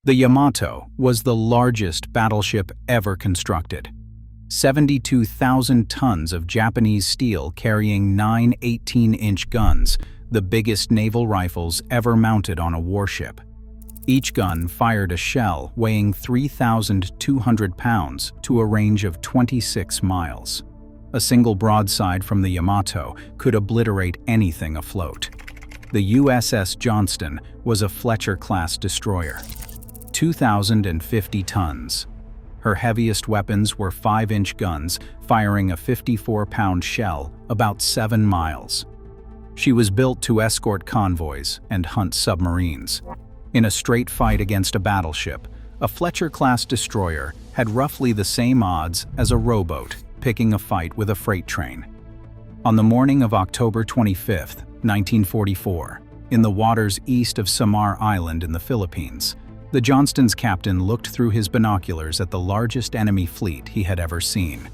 The Yamato was the largest battleship ever constructed. 72,000 tons of Japanese steel carrying 9 18-inch guns, the biggest naval rifles ever mounted on a warship. Each gun fired a shell weighing 3,200 pounds to a range of 26 miles. A single broadside from the Yamato could obliterate anything afloat. The USS Johnston was a Fletcher-class destroyer. 2,050 tons. Her heaviest weapons were 5-inch guns firing a 54-pound shell about 7 miles. She was built to escort convoys and hunt submarines. In a straight fight against a battleship, a Fletcher-class destroyer had roughly the same odds as a rowboat picking a fight with a freight train. On the morning of October 25, 1944, in the waters east of Samar Island in the Philippines, the Johnston's captain looked through his binoculars at the largest enemy fleet he had ever seen.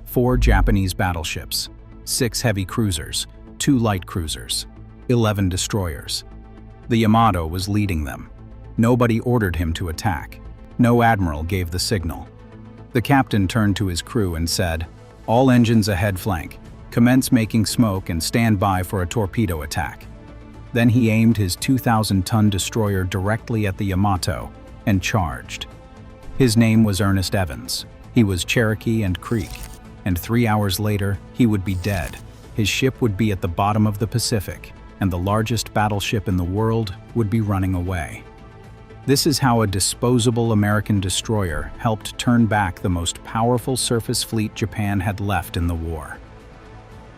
4 Japanese battleships, 6 heavy cruisers, 2 light cruisers, 11 destroyers. The Yamato was leading them. Nobody ordered him to attack. No admiral gave the signal. The captain turned to his crew and said, "All engines ahead flank. Commence making smoke and stand by for a torpedo attack." Then he aimed his 2,000-ton destroyer directly at the Yamato and charged. His name was Ernest Evans. He was Cherokee and Creek, and 3 hours later, he would be dead. His ship would be at the bottom of the Pacific, and the largest battleship in the world would be running away. This is how a disposable American destroyer helped turn back the most powerful surface fleet Japan had left in the war.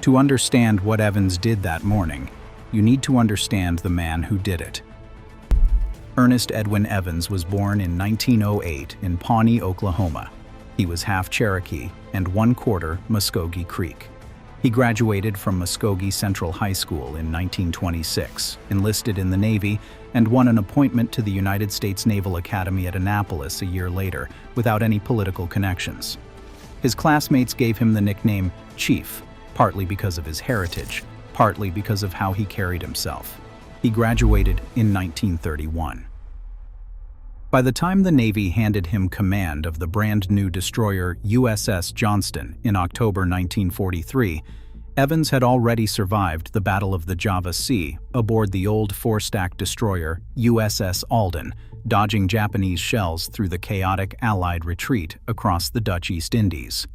To understand what Evans did that morning, you need to understand the man who did it. Ernest Edwin Evans was born in 1908 in Pawnee, Oklahoma. He was half Cherokee and 1/4 Muskogee Creek. He graduated from Muskogee Central High School in 1926, enlisted in the Navy, and won an appointment to the United States Naval Academy at Annapolis a year later without any political connections. His classmates gave him the nickname Chief, partly because of his heritage, partly because of how he carried himself. He graduated in 1931. By the time the Navy handed him command of the brand-new destroyer USS Johnston in October 1943, Evans had already survived the Battle of the Java Sea aboard the old 4-stack destroyer USS Alden, dodging Japanese shells through the chaotic Allied retreat across the Dutch East Indies.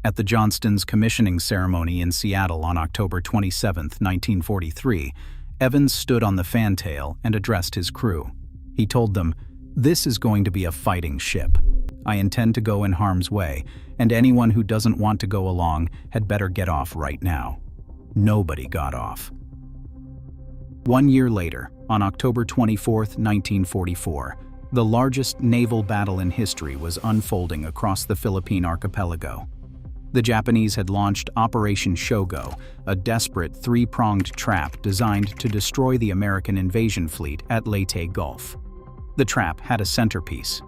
At the Johnston's commissioning ceremony in Seattle on October 27, 1943, Evans stood on the fantail and addressed his crew. He told them, "This is going to be a fighting ship. I intend to go in harm's way, and anyone who doesn't want to go along had better get off right now." Nobody got off. 1 year later, on October 24, 1944, the largest naval battle in history was unfolding across the Philippine archipelago. The Japanese had launched Operation Shogo, a desperate 3-pronged trap designed to destroy the American invasion fleet at Leyte Gulf. The trap had a centerpiece.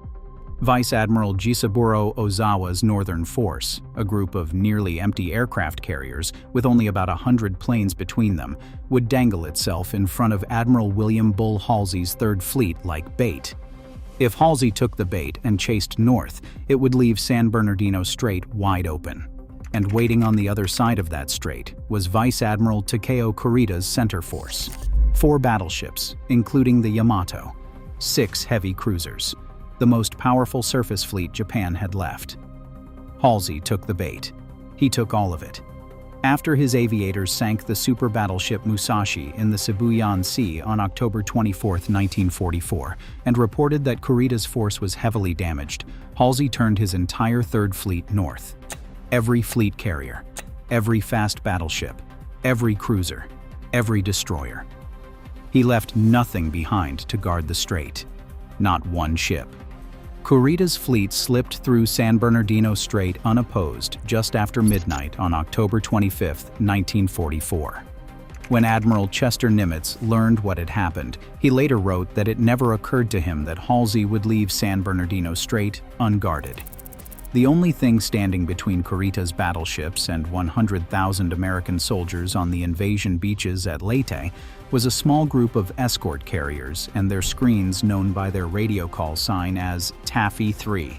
Vice Admiral Jisaburo Ozawa's Northern Force, a group of nearly empty aircraft carriers with only about 100 planes between them, would dangle itself in front of Admiral William Bull Halsey's Third Fleet like bait. If Halsey took the bait and chased north, it would leave San Bernardino Strait wide open. And waiting on the other side of that strait was Vice Admiral Takeo Kurita's center force. 4 battleships, including the Yamato, 6 heavy cruisers, the most powerful surface fleet Japan had left. Halsey took the bait. He took all of it. After his aviators sank the super-battleship Musashi in the Sibuyan Sea on October 24, 1944, and reported that Kurita's force was heavily damaged, Halsey turned his entire Third Fleet north. Every fleet carrier, every fast battleship, every cruiser, every destroyer. He left nothing behind to guard the strait. Not one ship. Kurita's fleet slipped through San Bernardino Strait unopposed just after midnight on October 25, 1944. When Admiral Chester Nimitz learned what had happened, he later wrote that it never occurred to him that Halsey would leave San Bernardino Strait unguarded. The only thing standing between Kurita's battleships and 100,000 American soldiers on the invasion beaches at Leyte was a small group of escort carriers and their screens known by their radio call sign as Taffy 3.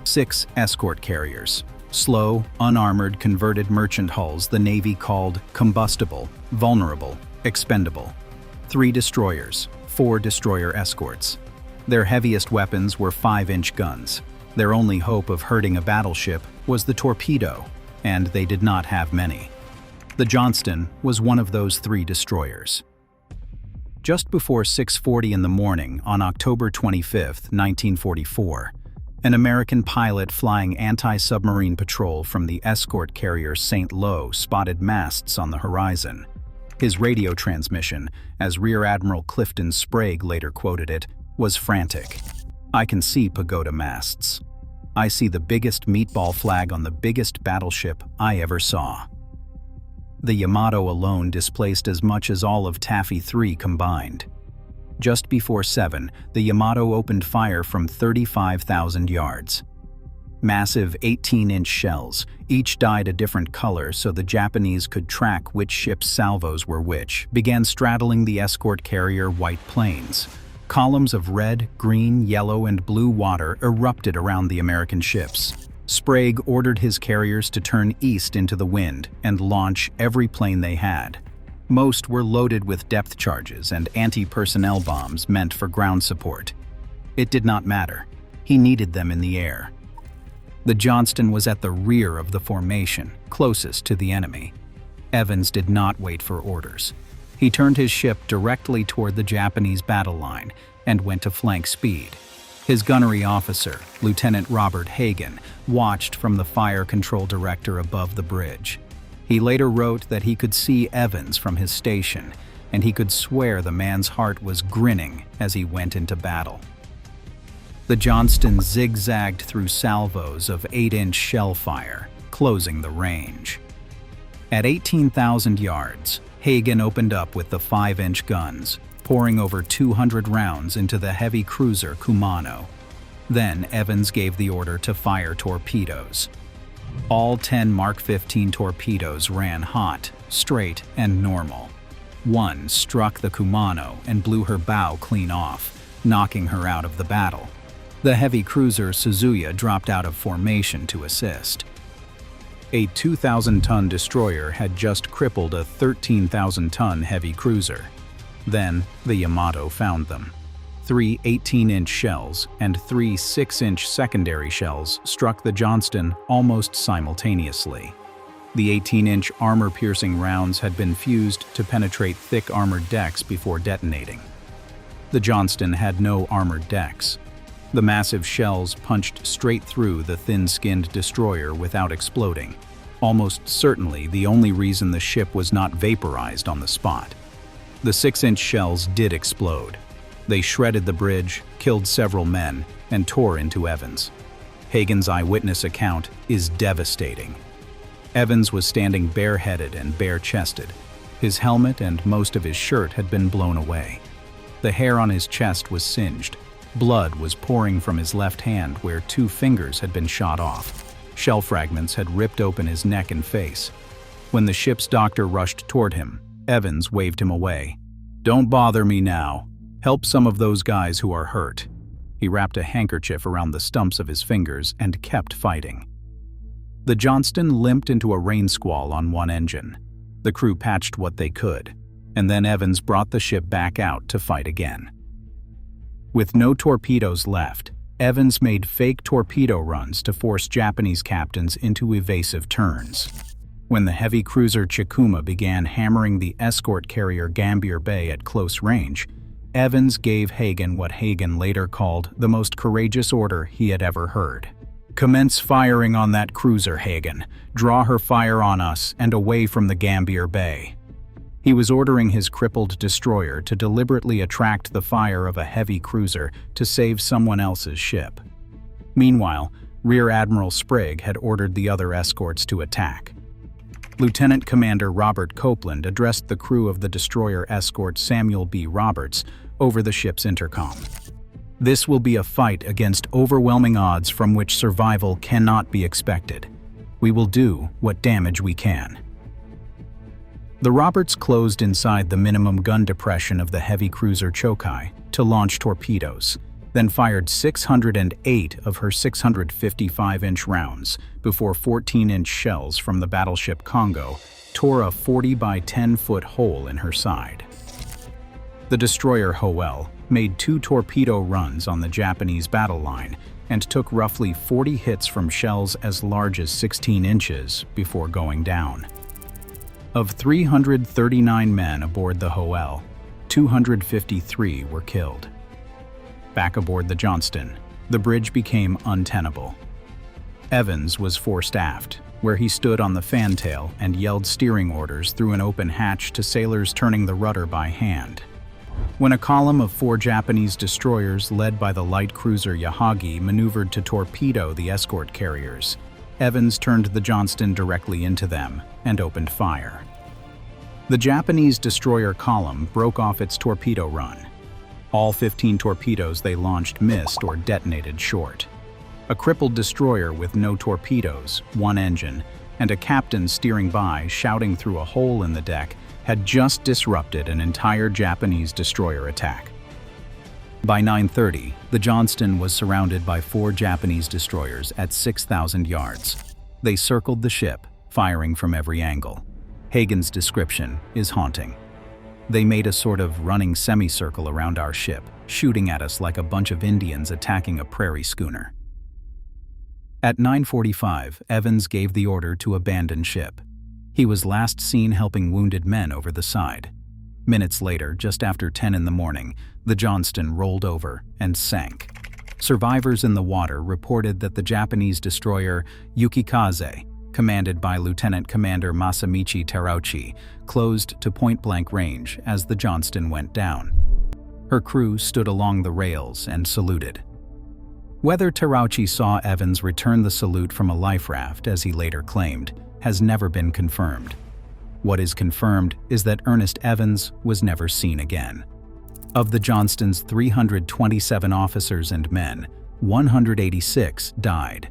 6 escort carriers. Slow, unarmored, converted merchant hulls the Navy called combustible, vulnerable, expendable. 3 destroyers, 4 destroyer escorts. Their heaviest weapons were 5-inch guns. Their only hope of hurting a battleship was the torpedo, and they did not have many. The Johnston was one of those 3 destroyers. Just before 6:40 in the morning on October 25, 1944, an American pilot flying anti-submarine patrol from the escort carrier St. Lo spotted masts on the horizon. His radio transmission, as Rear Admiral Clifton Sprague later quoted it, was frantic. "I can see pagoda masts. I see the biggest meatball flag on the biggest battleship I ever saw." The Yamato alone displaced as much as all of Taffy 3 combined. Just before 7, the Yamato opened fire from 35,000 yards. Massive 18-inch shells, each dyed a different color so the Japanese could track which ship's salvos were which, began straddling the escort carrier White Plains. Columns of red, green, yellow, and blue water erupted around the American ships. Sprague ordered his carriers to turn east into the wind and launch every plane they had. Most were loaded with depth charges and anti-personnel bombs meant for ground support. It did not matter. He needed them in the air. The Johnston was at the rear of the formation, closest to the enemy. Evans did not wait for orders. He turned his ship directly toward the Japanese battle line and went to flank speed. His gunnery officer, Lieutenant Robert Hagen, watched from the fire control director above the bridge. He later wrote that he could see Evans from his station, and he could swear the man's heart was grinning as he went into battle. The Johnston zigzagged through salvos of 8-inch shell fire, closing the range. At 18,000 yards, Hagen opened up with the 5-inch guns, pouring over 200 rounds into the heavy cruiser Kumano. Then Evans gave the order to fire torpedoes. All 10 Mark 15 torpedoes ran hot, straight, and normal. One struck the Kumano and blew her bow clean off, knocking her out of the battle. The heavy cruiser Suzuya dropped out of formation to assist. A 2,000-ton destroyer had just crippled a 13,000-ton heavy cruiser. Then the Yamato found them. 3 18-inch shells and 3 6-inch secondary shells struck the Johnston almost simultaneously. The 18-inch armor-piercing rounds had been fused to penetrate thick armored decks before detonating. The Johnston had no armored decks. The massive shells punched straight through the thin-skinned destroyer without exploding, almost certainly the only reason the ship was not vaporized on the spot. The 6-inch shells did explode. They shredded the bridge, killed several men, and tore into Evans. Hagen's eyewitness account is devastating. Evans was standing bareheaded and bare-chested. His helmet and most of his shirt had been blown away. The hair on his chest was singed. Blood was pouring from his left hand where 2 fingers had been shot off. Shell fragments had ripped open his neck and face. When the ship's doctor rushed toward him, Evans waved him away. "Don't bother me now. Help some of those guys who are hurt." He wrapped a handkerchief around the stumps of his fingers and kept fighting. The Johnston limped into a rain squall on one engine. The crew patched what they could, and then Evans brought the ship back out to fight again. With no torpedoes left, Evans made fake torpedo runs to force Japanese captains into evasive turns. When the heavy cruiser Chikuma began hammering the escort carrier Gambier Bay at close range, Evans gave Hagen what Hagen later called the most courageous order he had ever heard. "Commence firing on that cruiser, Hagen. Draw her fire on us and away from the Gambier Bay." He was ordering his crippled destroyer to deliberately attract the fire of a heavy cruiser to save someone else's ship. Meanwhile, Rear Admiral Sprague had ordered the other escorts to attack. Lieutenant Commander Robert Copeland addressed the crew of the destroyer escort Samuel B. Roberts over the ship's intercom. This will be a fight against overwhelming odds from which survival cannot be expected. We will do what damage we can. The Roberts closed inside the minimum gun depression of the heavy cruiser Chokai to launch torpedoes, then fired 608 of her 655-inch rounds before 14-inch shells from the battleship Congo tore a 40 by 10-foot hole in her side. The destroyer Hoel made 2 torpedo runs on the Japanese battle line and took roughly 40 hits from shells as large as 16 inches before going down. Of 339 men aboard the Hoel, 253 were killed. Back aboard the Johnston, the bridge became untenable. Evans was forced aft, where he stood on the fantail and yelled steering orders through an open hatch to sailors turning the rudder by hand. When a column of 4 Japanese destroyers led by the light cruiser Yahagi maneuvered to torpedo the escort carriers, Evans turned the Johnston directly into them and opened fire. The Japanese destroyer column broke off its torpedo run. All 15 torpedoes they launched missed or detonated short. A crippled destroyer with no torpedoes, 1 engine, and a captain steering by shouting through a hole in the deck had just disrupted an entire Japanese destroyer attack. By 9:30, the Johnston was surrounded by 4 Japanese destroyers at 6,000 yards. They circled the ship, firing from every angle. Hagen's description is haunting. They made a sort of running semicircle around our ship, shooting at us like a bunch of Indians attacking a prairie schooner. At 9:45, Evans gave the order to abandon ship. He was last seen helping wounded men over the side. Minutes later, just after 10 in the morning, the Johnston rolled over and sank. Survivors in the water reported that the Japanese destroyer Yukikaze, commanded by Lieutenant Commander Masamichi Terauchi, closed to point-blank range as the Johnston went down. Her crew stood along the rails and saluted. Whether Terauchi saw Evans return the salute from a life raft, as he later claimed, has never been confirmed. What is confirmed is that Ernest Evans was never seen again. Of the Johnston's 327 officers and men, 186 died.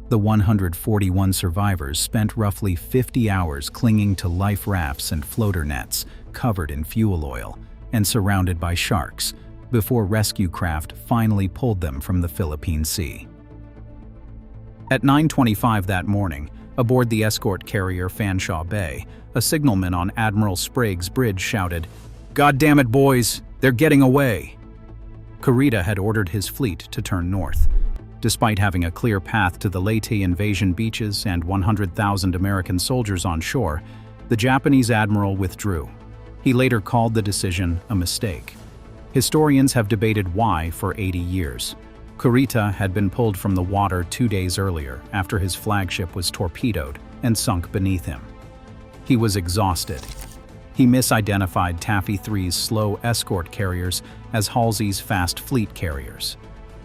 The 141 survivors spent roughly 50 hours clinging to life rafts and floater nets covered in fuel oil and surrounded by sharks before rescue craft finally pulled them from the Philippine Sea. At 9:25 that morning, aboard the escort carrier Fanshawe Bay, a signalman on Admiral Sprague's bridge shouted, "God damn it, boys, they're getting away!" Kurita had ordered his fleet to turn north. Despite having a clear path to the Leyte invasion beaches and 100,000 American soldiers on shore, the Japanese admiral withdrew. He later called the decision a mistake. Historians have debated why for 80 years. Kurita had been pulled from the water 2 days earlier after his flagship was torpedoed and sunk beneath him. He was exhausted. He misidentified Taffy 3's slow escort carriers as Halsey's fast fleet carriers.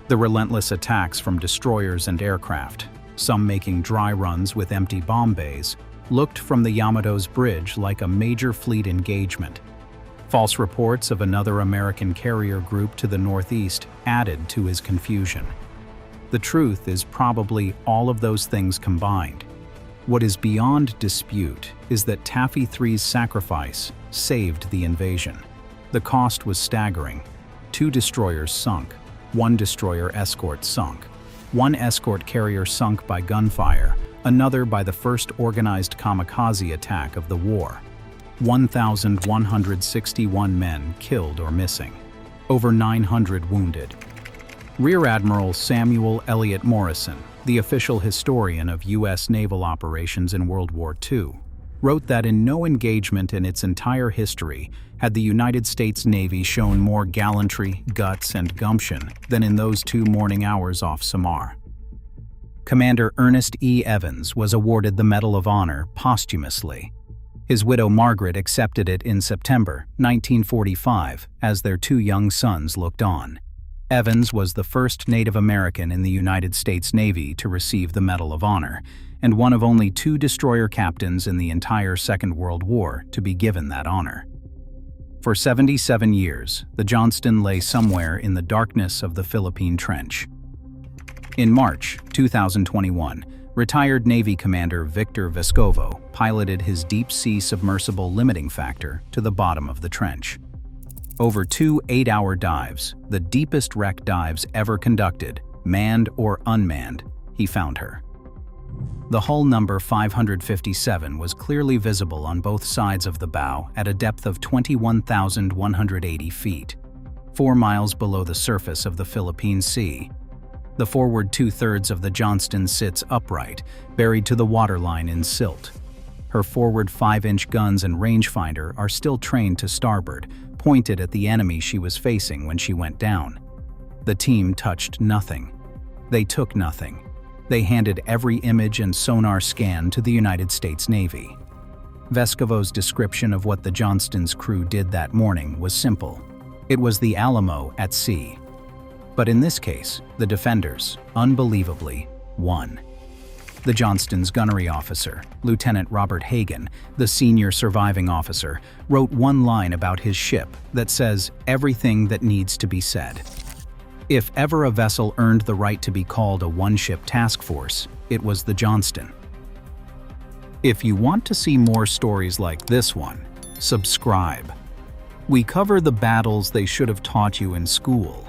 The relentless attacks from destroyers and aircraft, some making dry runs with empty bomb bays, looked from the Yamato's bridge like a major fleet engagement. False reports of another American carrier group to the northeast added to his confusion. The truth is probably all of those things combined. What is beyond dispute is that Taffy 3's sacrifice saved the invasion. The cost was staggering. 2 destroyers sunk. 1 destroyer escort sunk. 1 escort carrier sunk by gunfire, another by the first organized kamikaze attack of the war. 1,161 men killed or missing. Over 900 wounded. Rear Admiral Samuel Eliot Morrison, the official historian of U.S. naval operations in World War II, wrote that in no engagement in its entire history had the United States Navy shown more gallantry, guts, and gumption than in those 2 morning hours off Samar. Commander Ernest E. Evans was awarded the Medal of Honor posthumously. His widow Margaret accepted it in September 1945 as their 2 young sons looked on. Evans was the first Native American in the United States Navy to receive the Medal of Honor, and one of only 2 destroyer captains in the entire Second World War to be given that honor. For 77 years, the Johnston lay somewhere in the darkness of the Philippine Trench. In March 2021, retired Navy Commander Victor Vescovo piloted his deep-sea submersible limiting factor to the bottom of the trench. Over 2 8-hour dives, the deepest wreck dives ever conducted, manned or unmanned, he found her. The hull number 557 was clearly visible on both sides of the bow at a depth of 21,180 feet, 4 miles below the surface of the Philippine Sea. The forward 2/3 of the Johnston sits upright, buried to the waterline in silt. Her forward 5-inch guns and rangefinder are still trained to starboard, pointed at the enemy she was facing when she went down. The team touched nothing. They took nothing. They handed every image and sonar scan to the United States Navy. Vescovo's description of what the Johnston's crew did that morning was simple. It was the Alamo at sea. But in this case, the defenders, unbelievably, won. The Johnston's gunnery officer, Lieutenant Robert Hagen, the senior surviving officer, wrote one line about his ship that says everything that needs to be said. If ever a vessel earned the right to be called a one-ship task force, it was the Johnston. If you want to see more stories like this one, subscribe. We cover the battles they should have taught you in school.